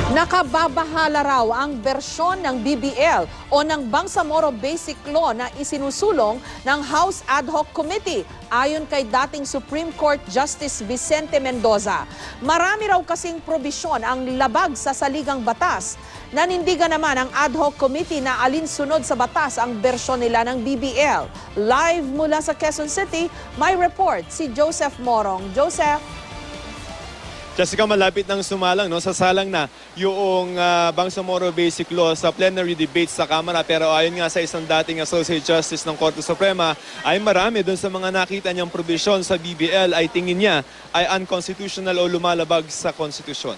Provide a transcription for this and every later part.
Nakababahala raw ang bersyon ng BBL o ng Bangsamoro Basic Law na isinusulong ng House Ad Hoc Committee ayon kay dating Supreme Court Justice Vicente Mendoza. Marami raw kasing probisyon ang labag sa saligang batas. Nanindigan naman ang Ad Hoc Committee na alinsunod sa batas ang bersyon nila ng BBL. Live mula sa Quezon City, may report si Joseph Morong. Joseph? Jessica, malapit nang sumalang sa salang na yung Bangsamoro Basic Law sa plenary debates sa Kamara. Pero ayon nga sa isang dating Associate Justice ng Korte Suprema, ay marami dun sa mga nakita niyang probisyon sa BBL ay tingin niya ay unconstitutional o lumalabag sa konstitusyon.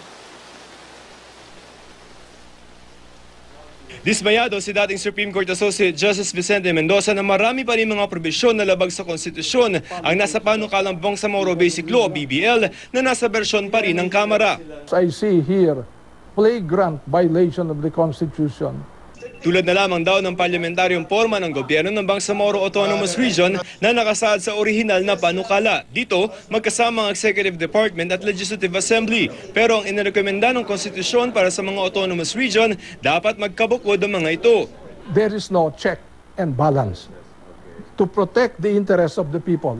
Dismayado si dating Supreme Court Associate Justice Vicente Mendoza na marami pa rin mga probisyon na labag sa konstitusyon ang nasa panukalang Bangsamoro Basic Law, BBL, na nasa bersyon pa rin ng Kamara. I see here flagrant violation of the Constitution. Tulad na lamang daw ng parlamentaryong forma ng gobyerno ng Bangsamoro Autonomous Region na nakasaad sa orihinal na panukala. Dito, magkasama ang Executive Department at Legislative Assembly. Pero ang inirekomenda ng konstitusyon para sa mga Autonomous Region, dapat magkabukod ang mga ito. There is no check and balance to protect the interests of the people.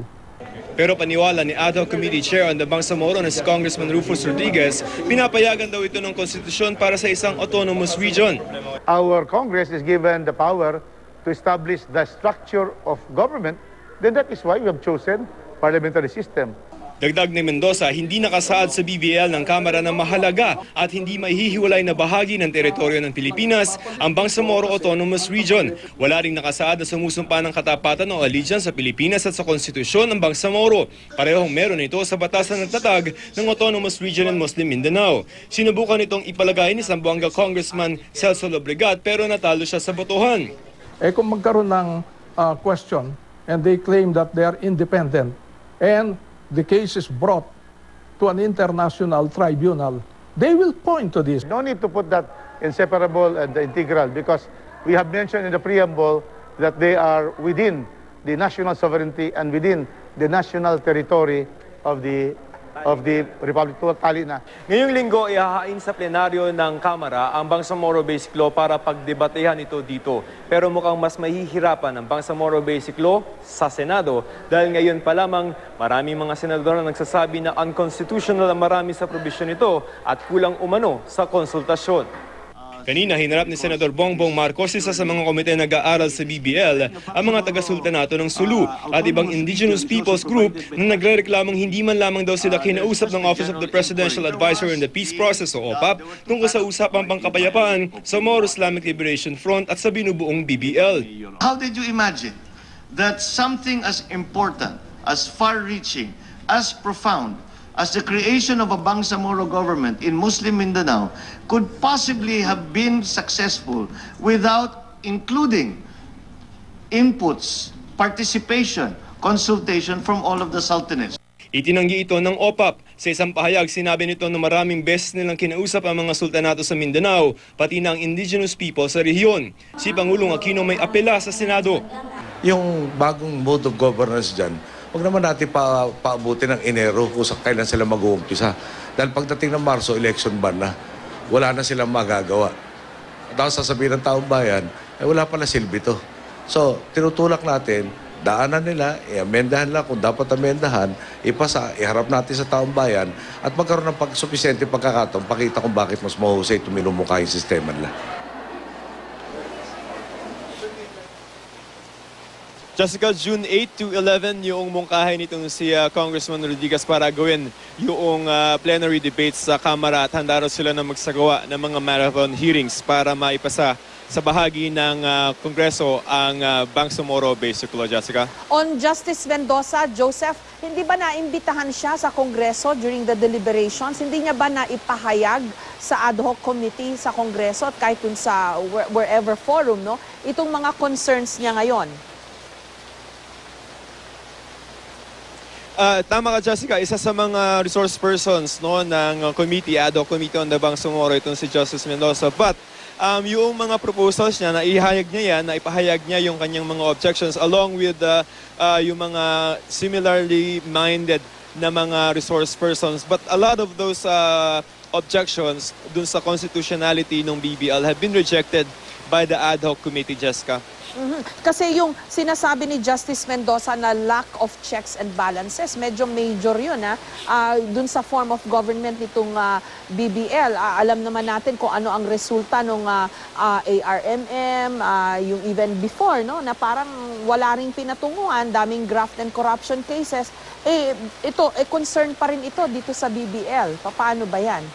Pero paniwala ni Ad Hoc Committee Chair on the Bangsamoro na si Congressman Rufus Rodriguez, pinapayagan daw ito ng konstitusyon para sa isang autonomous region. Our Congress is given the power to establish the structure of government, then that is why we have chosen parliamentary system. Dagdag ni Mendoza, hindi nakasaad sa BBL ng Kamara na mahalaga at hindi maihihiwalay na bahagi ng teritoryo ng Pilipinas ang Bangsamoro Autonomous Region. Wala ring nakasaad na sumusumpa ng katapatan o allegiance sa Pilipinas at sa konstitusyon ng Bangsamoro. Parehong meron ito sa batas na nagtatag ng Autonomous Region in Muslim Mindanao. Sinubukan itong ipalagay ni Zamboanga Congressman Celso Lobregat pero natalo siya sa botohan. Kung magkaroon ng question and they claim that they are independent and the case is brought to an international tribunal, they will point to this. No need to put that inseparable and integral because we have mentioned in the preamble that they are within the national sovereignty and within the national territory of the Republic. Tali na. Ngayong linggo, ihahain sa plenaryo ng Kamara ang Bangsamoro Basic Law para pagdebatehan ito dito. Pero mukhang mas mahihirapan ang Bangsamoro Basic Law sa Senado dahil ngayon pa lamang maraming mga senador na nagsasabi na unconstitutional ang marami sa probisyon nito at kulang umano sa konsultasyon. Kanina, hinarap ni Senador Bongbong Marcos isa sa mga komite na nag-aaral sa BBL ang mga taga-sultanato ng Sulu at ibang indigenous peoples group na nagrereklamang hindi man lamang daw sila kinausap ng Office of the Presidential Advisor in the Peace Process o OPAP tungkol sa usapang pangkapayapaan sa Moro Islamic Liberation Front at sa binubuong BBL. How did you imagine that something as important, as far-reaching, as profound as the creation of a Bangsamoro government in Muslim Mindanao could possibly have been successful without including inputs, participation, consultation from all of the sultanates? Itinanggi ito ng OPAP. Sa isang pahayag, sinabi nito na maraming beses nilang kinausap ang mga sultanato sa Mindanao, pati na ang indigenous people sa rehiyon. Si Pangulong Aquino may apela sa Senado. Yung bagong mode of governance dyan, huwag naman natin paabutin ng Enero kung kailan sila mag-uumpisa. Dahil pagdating ng Marso, election ban na. Wala na silang magagawa. Tapos sasabihin ng taong bayan, ay wala pala silbi to. So, tinutulak natin, daanan nila, i-amendahan lang kung dapat amendahan, ipasa, iharap natin sa taong bayan, at magkaroon ng supisente pagkakataon, pakita kung bakit mas mahusay tuminumukha yung sistema nila. Jessica, June 8 to 11 yung mungkahay nitong si Congressman Rodriguez para gawin yung plenary debates sa Kamara at handa raw sila na magsagawa ng mga marathon hearings para maipasa sa bahagi ng Kongreso ang Bangsamoro Basic Law, Jessica. On Justice Mendoza, Joseph, hindi ba naimbitahan siya sa Kongreso during the deliberations? Hindi niya ba naipahayag sa ad hoc committee sa Kongreso at kahit dun sa wherever forum, no? Itong mga concerns niya ngayon? Tama ka, Jessica. Isa sa mga resource persons ng committee, ad hoc committee on the Bangsamoro, itong si Justice Mendoza. But yung mga proposals niya, naihayag niya yan, naipahayag niya yung kanyang mga objections along with yung mga similarly minded na mga resource persons. But a lot of those objections dun sa constitutionality ng BBL have been rejected by the ad hoc committee, Jessica. Kasi yung sinasabi ni Justice Mendoza na lack of checks and balances, medyo major yun dun sa form of government nitong BBL. Alam naman natin kung ano ang resulta ng ARMM, yung even before, no, na parang wala ring pinatunguhan, daming graft and corruption cases. Ito, concern pa rin ito dito sa BBL. Paano ba yan?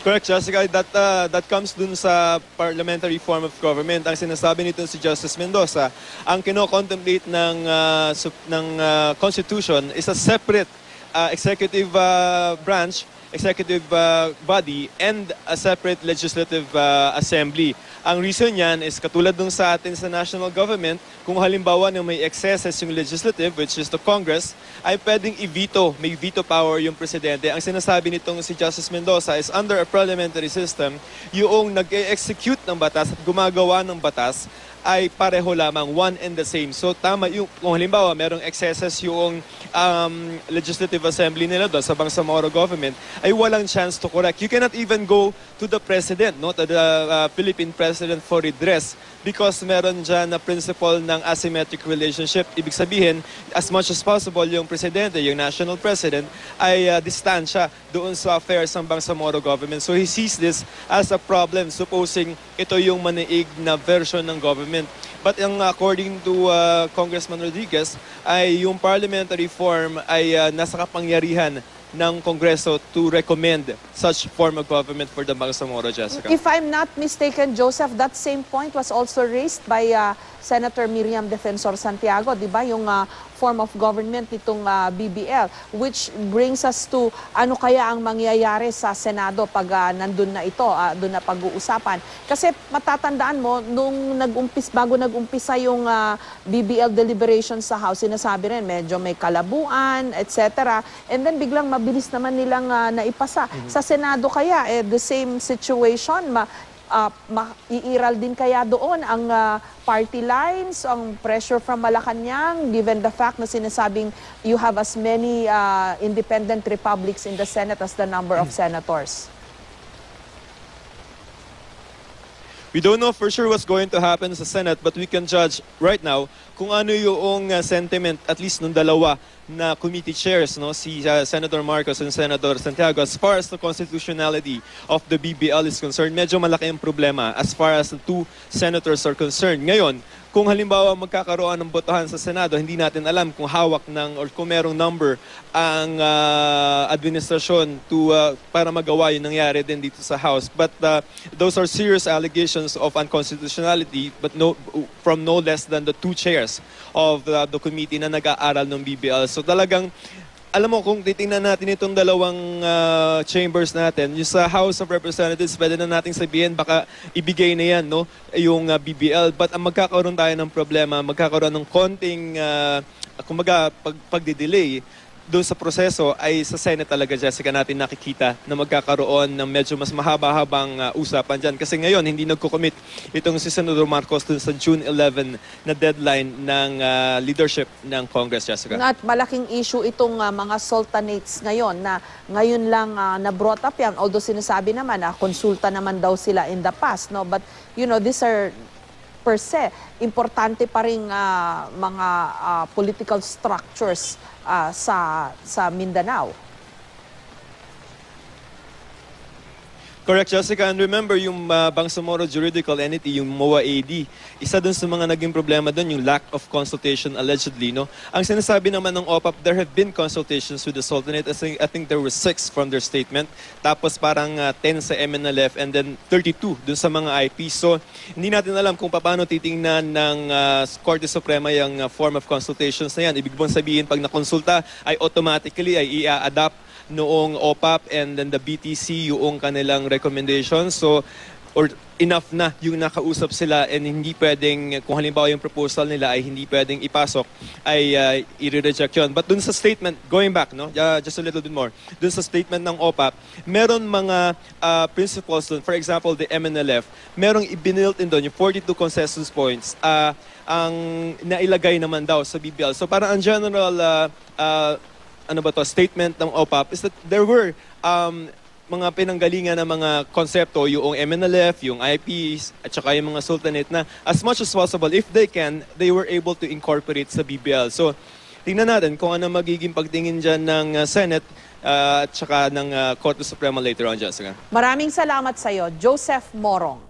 Correct, Jessica. That comes dun sa parliamentary form of government. Ang sinasabi nito si Justice Mendoza, ang kino-contemplate ng Constitution is a separate executive branch, executive body, and a separate legislative assembly. Ang reason yan is katulad dun sa atin sa national government, kung halimbawa na may excesses yung legislative, which is the Congress, ay pwedeng i-veto, may veto power yung presidente. Ang sinasabi nitong si Justice Mendoza is under a parliamentary system, yung nag-execute ng batas at gumagawa ng batas ay pareho lamang, one and the same. So tama yung, kung halimbawa merong excesses yung legislative assembly nila doon sa Bangsamoro government, ay walang chance to correct. You cannot even go to the president, no, to the Philippine president for redress because meron dyan na principle ng asymmetric relationship. Ibig sabihin, as much as possible, yung presidente, yung national president, ay distansya doon sa affairs ng Bangsamoro government. So he sees this as a problem, supposing ito yung maniig na version ng government. But according to Congressman Rodriguez, ay yung parliamentary form ay nasa kapangyarihan ng Kongreso to recommend such form of government for the Bangsamoro, Jessica. If I'm not mistaken, Joseph, that same point was also raised by Senator Miriam Defensor Santiago, di ba? Yung form of government nitong BBL, which brings us to ano kaya ang mangyayari sa Senado pag nandun na ito, doon na pag-uusapan. Kasi matatandaan mo, nung bago nag-umpisa yung BBL deliberations sa House, sinasabi rin medyo may kalabuan, etc. And then biglang mabilis naman nilang naipasa. Sa Senado kaya, the same situation, iiral din kaya doon ang party lines, ang pressure from Malacanang, given the fact na sinasabing you have as many independent republics in the Senate as the number of senators? We don't know for sure what's going to happen sa Senate, but we can judge right now kung ano yung sentiment, at least nung dalawa na committee chairs, no, si Senator Marcos and Senator Santiago. As far as the constitutionality of the BBL is concerned, medyo malaki ang problema as far as the two senators are concerned. Ngayon, kung halimbawa magkakaroon ng botohan sa Senado, hindi natin alam kung hawak ng or kung merong number ang administrasyon para magawa yung nangyari din dito sa House. But those are serious allegations of unconstitutionality, but from no less than the two chairs of the committee na nag-aaral ng BBL. So talagang, alam mo, kung titingnan natin itong dalawang chambers natin, yung sa House of Representatives, pwede na nating sabihin, baka ibigay na yan, no, yung BBL. But ang magkakaroon tayo ng problema, magkakaroon ng konting, kumbaga, pagdidelay doon sa proseso ay sa Senate talaga, Jessica, natin nakikita na magkakaroon ng medyo mas mahaba-habang usapan dyan. Kasi ngayon, hindi nagko-commit itong si Senator Marcos dun sa June 11 na deadline ng leadership ng Congress, Jessica. At malaking issue itong mga sultanates ngayon na ngayon lang na-brought up yan. Although sinasabi naman na konsulta naman daw sila in the past. No? But, you know, these are per se, importante pa rin mga political structures sa Mindanao. Correct, Jessica. And remember, yung Bangsamoro Juridical Entity, yung MOA-AD, isa dun sa mga naging problema dun, yung lack of consultation allegedly. No? Ang sinasabi naman ng OPAP, there have been consultations with the Sultanate. I think there were 6 from their statement. Tapos parang 10 sa MNLF and then 32 dun sa mga IP. So, hindi natin alam kung paano titingnan ng Korte Suprema yung form of consultations na yan. Ibig bang sabihin, pag nakonsulta, ay automatically ay i-adapt noong OPAP and then the BTC yung kanilang recommendations. So, or enough na yung nakausap sila and hindi pwedeng, kung halimbawa yung proposal nila ay hindi pwedeng ipasok, ay i-reject yun. But dun sa statement, going back, no, just a little bit more, dun sa statement ng OPAP, meron mga principles dun. For example, the MNLF, merong i-built in dun, yung 42 consensus points, ang nailagay naman daw sa BBL. So parang ang general statement ng OPAP is that there were mga pinanggalingan ng mga konsepto, yung MNLF, yung IPs, at saka yung mga sultanate na as much as possible, if they can, they were able to incorporate sa BBL. So, tingnan natin kung ano magiging pagtingin dyan ng Senate at saka ng Korte Suprema later on, Jessica. Maraming salamat sa iyo, Joseph Morong.